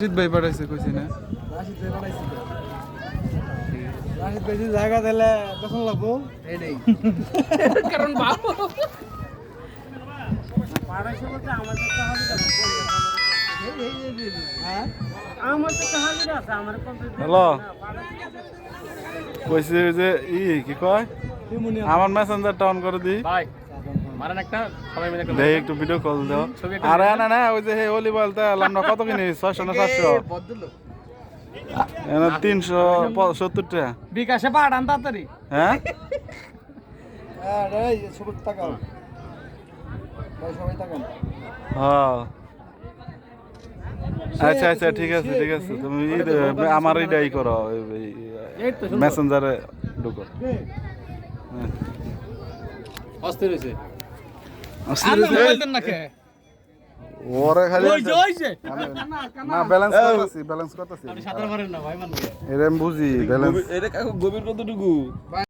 রাশিদ ভাই পাঠাইছে কইছি না রাশিদ ভাই জায়গা দিলে তখন লাগবো এটাই কারণ বাবু পাড়াইছে বলতে আমার তো হাজিরা হ্যাঁ আমার তো হাজিরা আছে আমার কমপ্লিট হ্যালো কইছি যে কি কয় আমার মেসেঞ্জারটা অন করে দি ভাই মারেন একটা সবাই মিলে একটা দেখ একটু ভিডিও কল দাও আরে না না ওই যে হে ওলি বলতে আমরা কত কিনি 600 না 700 বদলো এনা 370 টাকা বিকাশে পাঠান তাড়াতাড়ি হ্যাঁ এই সবুজ তাকাও ভাই সবাই তাকান হ্যাঁ আচ্ছা আচ্ছা ঠিক আছে তুমি আমার এইটাই করো মেসেঞ্জারে ঢুকো অস্থির হইছে ওরে খালি হইছে না ব্যালেন্স করতেছি আপনি সাঁতার পারেন না ভাই মান এরম বুঝি ব্যালেন্স এটা গভীর কতটুকু